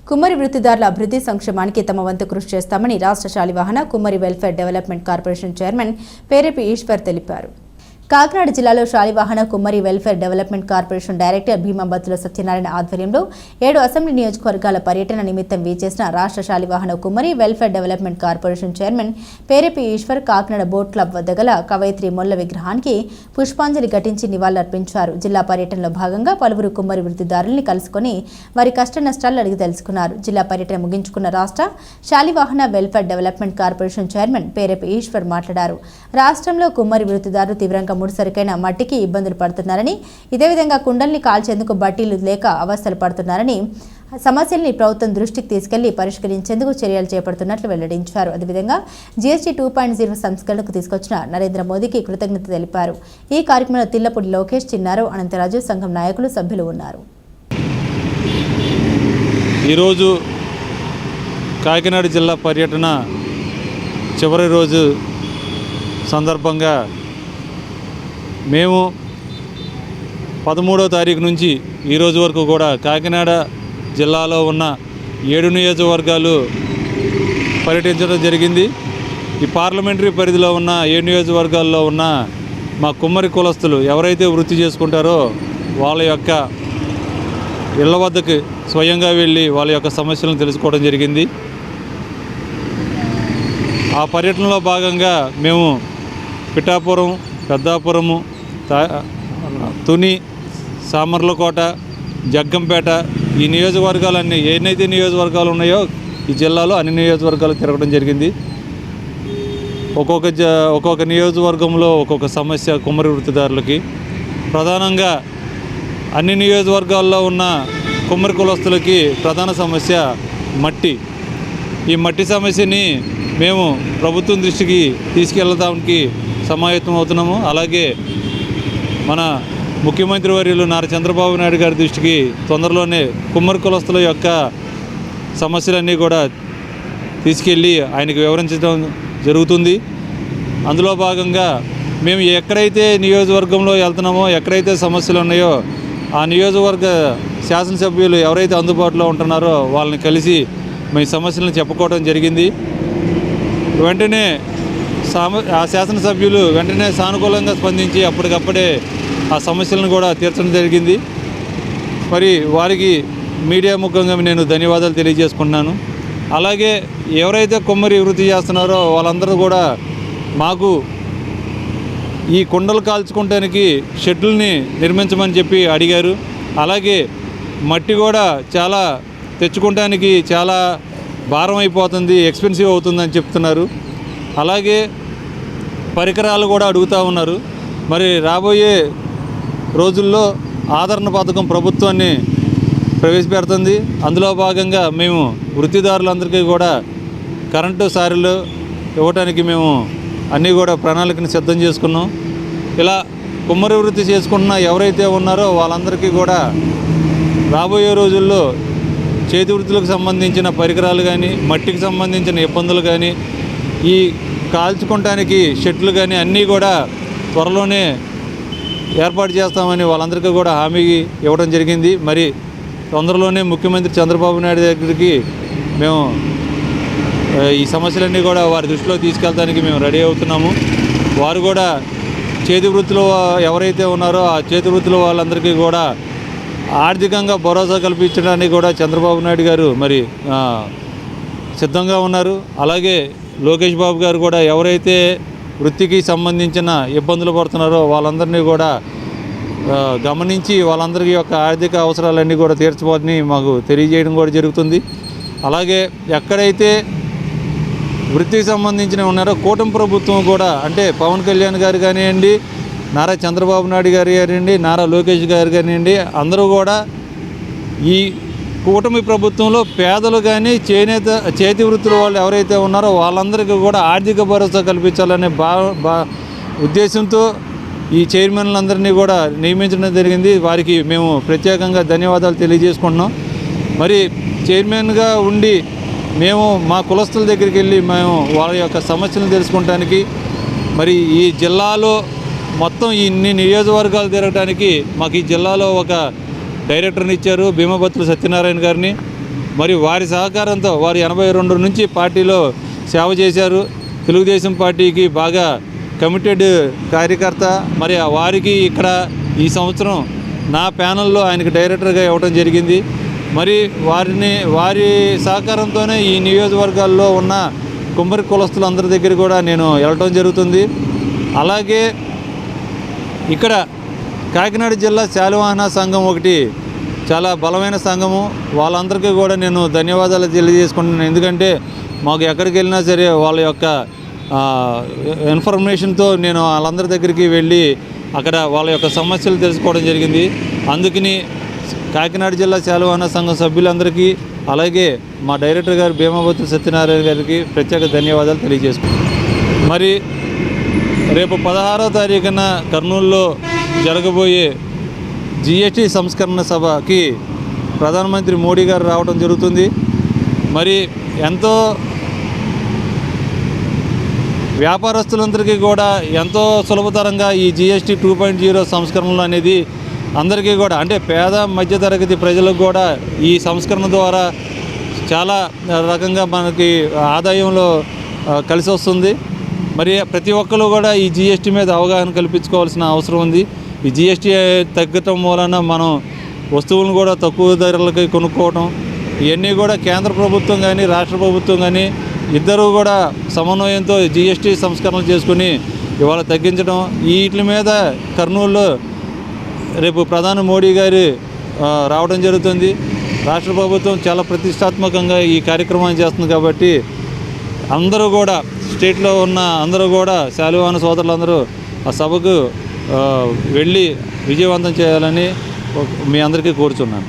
కుమ్మరి వృత్తిదారుల అభివృద్ధి సంక్షేమానికి తమ వంతు కృషి చేస్తామని రాష్ట్ర Shalivahana Kummari welfare development corporation chairman Perepi Eshwar తెలిపారు. కాకినాడ జిల్లాలో Shalivahana Kummari welfare development corporation director Bhimabattula Satyanarayana ఆధ్వర్యంలో 7 అసెంబ్లీ నియోజకవర్గాల పర్యటన నిమిత్తం వీచేసిన రాష్ట్ర Shalivahana Kummari welfare development corporation chairman Perepi Eshwar Kakinada boat club వద్ద గల కవయిత్రి మొల్ల విగ్రహానికి పుష్పాంజలి ఘటించి నివాళులర్పించారు. జిల్లా పర్యటనలో భాగంగా పలువురు కుమ్మరి వృత్తిదారుల్ని కలుసుకుని వారి కష్ట నష్టాలు అడిగి తెలుసుకున్నారు. జిల్లా పర్యటన ముగించుకున్న రాష్ట్ర Shalivahana welfare development corporation chairman Perepi Eshwar మాట్లాడారు. రాష్ట్రంలో కుమ్మరి వృత్తిదారులు తీవ్రంగా ముడిసరికైన మట్టికి ఇబ్బందులు పడుతున్నారని, ఇదే విధంగా కుండల్ని కాల్చేందుకు బట్టీలు లేక అవస్థలు పడుతున్నారని, సమస్యల్ని ప్రభుత్వం దృష్టికి తీసుకెళ్లి పరిష్కరించేందుకు చర్యలు చేపడుతున్నట్లు వెల్లడించారు. అదేవిధంగా జీఎస్టీ 2.0 సంస్కరణకు తీసుకొచ్చిన నరేంద్ర మోదీకి కృతజ్ఞత తెలిపారు. ఈ కార్యక్రమంలో తిల్లపూడి లోకేష్, చిన్నారావు, అనంతరాజు, సంఘం నాయకులు, సభ్యులు ఉన్నారు. ఈరోజు కాకినాడ జిల్లా పర్యటన చివరి రోజు సందర్భంగా మేము 13వ తారీఖు నుంచి ఈరోజు వరకు కూడా కాకినాడ జిల్లాలో ఉన్న 7 నియోజకవర్గాలు పర్యటించడం జరిగింది. ఈ పార్లమెంటరీ పరిధిలో ఉన్న 7 నియోజకవర్గాల్లో ఉన్న మా కుమ్మరి కులస్తులు ఎవరైతే వృత్తి చేసుకుంటారో వాళ్ళ యొక్క ఇళ్ల వద్దకు స్వయంగా వెళ్ళి వాళ్ళ యొక్క సమస్యలను తెలుసుకోవడం జరిగింది. ఆ పర్యటనలో భాగంగా మేము పిఠాపురం, పెద్దాపురము, తుని, సామర్లకోట, జగ్గంపేట ఈ నియోజకవర్గాలన్నీ ఎన్నైతే నియోజకవర్గాలు ఉన్నాయో ఈ జిల్లాలో అన్ని నియోజకవర్గాలు తిరగడం జరిగింది. ఒక్కొక్క నియోజకవర్గంలో ఒక్కొక్క సమస్య కుమ్మరి వృత్తిదారులకి. ప్రధానంగా అన్ని నియోజకవర్గాల్లో ఉన్న కుమ్మరి కులస్తులకి ప్రధాన సమస్య మట్టి. ఈ మట్టి సమస్యని మేము ప్రభుత్వం దృష్టికి తీసుకెళ్ళడానికి సమాయత్తం అవుతున్నాము. అలాగే మన ముఖ్యమంత్రి వర్యులు నారా చంద్రబాబు నాయుడు గారి దృష్టికి తొందరలోనే కుమ్మరి కులస్తుల యొక్క సమస్యలన్నీ కూడా తీసుకెళ్ళి ఆయనకు వివరించడం జరుగుతుంది. అందులో భాగంగా మేము ఎక్కడైతే నియోజకవర్గంలో వెళ్తున్నామో, ఎక్కడైతే సమస్యలు ఉన్నాయో ఆ నియోజకవర్గ శాసనసభ్యులు ఎవరైతే అందుబాటులో ఉంటున్నారో వాళ్ళని కలిసి మీ సమస్యలను చెప్పుకోవడం జరిగింది. వెంటనే ఆ శాసనసభ్యులు వెంటనే సానుకూలంగా స్పందించి అప్పటికప్పుడే ఆ సమస్యలను కూడా తీర్చడం జరిగింది. మరి వారికి మీడియా ముఖంగా నేను ధన్యవాదాలు తెలియజేసుకుంటున్నాను. అలాగే ఎవరైతే కుమ్మరి వృత్తి చేస్తున్నారో వాళ్ళందరూ కూడా మాకు ఈ కుండలు కాల్చుకోవడానికి షెడ్యూల్ని నిర్మించమని చెప్పి అడిగారు. అలాగే మట్టి కూడా చాలా తెచ్చుకోవడానికి చాలా భారం అయిపోతుంది, ఎక్స్పెన్సివ్ అవుతుందని చెప్తున్నారు. అలాగే పరికరాలు కూడా అడుగుతూ ఉన్నారు. మరి రాబోయే రోజుల్లో ఆదరణ పథకం ప్రభుత్వాన్ని ప్రవేశపెడుతుంది. అందులో భాగంగా మేము వృత్తిదారులందరికీ కూడా కరెంటు సారీలు ఇవ్వడానికి మేము అన్నీ కూడా ప్రణాళికను సిద్ధం చేసుకున్నాం. ఇలా కుమ్మరి వృత్తి చేసుకుంటున్న ఎవరైతే ఉన్నారో వాళ్ళందరికీ కూడా రాబోయే రోజుల్లో చేతి వృత్తులకు సంబంధించిన పరికరాలు కానీ, మట్టికి సంబంధించిన ఇబ్బందులు కానీ, ఈ కాల్చుకోవడానికి షెడ్లు కానీ అన్నీ కూడా త్వరలోనే ఏర్పాటు చేస్తామని వాళ్ళందరికీ కూడా హామీ ఇవ్వడం జరిగింది. మరి తొందరలోనే ముఖ్యమంత్రి చంద్రబాబు నాయుడు దగ్గరికి మేము ఈ సమస్యలన్నీ కూడా వారి దృష్టిలో తీసుకెళ్ళడానికి మేము రెడీ అవుతున్నాము. వారు కూడా చేతి వృత్తులు ఎవరైతే ఉన్నారో ఆ చేతి వృత్తుల వాళ్ళందరికీ కూడా ఆర్థికంగా భరోసా కల్పించడానికి కూడా చంద్రబాబు నాయుడు గారు మరి సిద్ధంగా ఉన్నారు. అలాగే లోకేష్ బాబు గారు కూడా ఎవరైతే వృత్తికి సంబంధించిన ఇబ్బందులు పడుతున్నారో వాళ్ళందరినీ కూడా గమనించి వాళ్ళందరి యొక్క ఆర్థిక అవసరాలన్నీ కూడా తీర్చబోదని మాకు తెలియజేయడం కూడా జరుగుతుంది. అలాగే ఎక్కడైతే వృత్తికి సంబంధించిన ఉన్నారో కూటమి ప్రభుత్వం కూడా, అంటే పవన్ కళ్యాణ్ గారు కానివ్వండి, నారా చంద్రబాబు నాయుడు గారు కానివ్వండి, నారా లోకేష్ గారు కానివ్వండి, అందరూ కూడా ఈ కూటమి ప్రభుత్వంలో పేదలు కానీ చేతి వృత్తుల వాళ్ళు ఎవరైతే ఉన్నారో వాళ్ళందరికీ కూడా ఆర్థిక భరోసా కల్పించాలనే ఉద్దేశంతో ఈ చైర్మన్లందరినీ కూడా నియమించడం జరిగింది. వారికి మేము ప్రత్యేకంగా ధన్యవాదాలు తెలియజేసుకుంటున్నాం. మరి చైర్మన్గా ఉండి మేము మా కులస్తుల దగ్గరికి వెళ్ళి మేము వాళ్ళ యొక్క సమస్యలను తెలుసుకోవడానికి, మరి ఈ జిల్లాలో మొత్తం ఇన్ని నియోజకవర్గాలు తిరగడానికి మాకు ఈ జిల్లాలో ఒక డైరెక్టర్ని ఇచ్చారు, భీమాబత్తుల సత్యనారాయణ గారిని. మరి వారి సహకారంతో వారు 82 నుంచి పార్టీలో సేవ చేశారు. తెలుగుదేశం పార్టీకి బాగా కమిటెడ్ కార్యకర్త. మరి వారికి ఇక్కడ ఈ సంవత్సరం నా ప్యానెల్లో ఆయనకి డైరెక్టర్గా ఇవ్వడం జరిగింది. మరి వారి సహకారంతోనే ఈ నియోజకవర్గాల్లో ఉన్న కుమ్మరి కులస్తులందరి దగ్గర కూడా నేను వెళ్ళటం జరుగుతుంది. అలాగే ఇక్కడ కాకినాడ జిల్లా శాలివాహన సంఘం ఒకటి చాలా బలమైన సంఘము. వాళ్ళందరికీ కూడా నేను ధన్యవాదాలు తెలియజేసుకుంటున్నాను. ఎందుకంటే మాకు ఎక్కడికి వెళ్ళినా సరే వాళ్ళ యొక్క ఇన్ఫర్మేషన్తో నేను వాళ్ళందరి దగ్గరికి వెళ్ళి అక్కడ వాళ్ళ యొక్క సమస్యలు తెలుసుకోవడం జరిగింది. అందుకని కాకినాడ జిల్లా శాలివాహన సంఘం సభ్యులందరికీ, అలాగే మా డైరెక్టర్ గారు భీమావతి సత్యనారాయణ గారికి ప్రత్యేక ధన్యవాదాలు తెలియజేసుకుంటాను. మరి రేపు 16వ తారీఖున కర్నూలులో జరగబోయే జిఎస్టీ సంస్కరణ సభకి ప్రధానమంత్రి మోడీ గారు రావడం జరుగుతుంది. మరి ఎంతో వ్యాపారస్తులందరికీ కూడా ఎంతో సులభతరంగా ఈ జిఎస్టీ 2.0 సంస్కరణలు అనేది అందరికీ కూడా, అంటే పేద మధ్యతరగతి ప్రజలకు కూడా ఈ సంస్కరణ ద్వారా చాలా రకంగా మనకి ఆదాయంలో కలిసి వస్తుంది. మరి ప్రతి ఒక్కరు కూడా ఈ జిఎస్టీ మీద అవగాహన కల్పించుకోవాల్సిన అవసరం ఉంది. ఈ జిఎస్టీ తగ్గటం వలన మనం వస్తువులను కూడా తక్కువ ధరలకి కొనుక్కోవటం, ఇవన్నీ కూడా కేంద్ర ప్రభుత్వం కానీ రాష్ట్ర ప్రభుత్వం కానీ ఇద్దరూ కూడా సమన్వయంతో జిఎస్టీ సంస్కరణలు చేసుకుని ఇవాళ తగ్గించడం. వీటి మీద కర్నూలులో రేపు ప్రధాని మోడీ గారు రావడం జరుగుతుంది. రాష్ట్ర ప్రభుత్వం చాలా ప్రతిష్టాత్మకంగా ఈ కార్యక్రమాన్ని చేస్తుంది. కాబట్టి అందరూ కూడా స్టేట్లో ఉన్న అందరూ కూడా శాలివాహన సోదరులందరూ ఆ సభకు వెళ్ళి విజయవంతం చేయాలని మీ అందరికీ కోరుచున్నాను.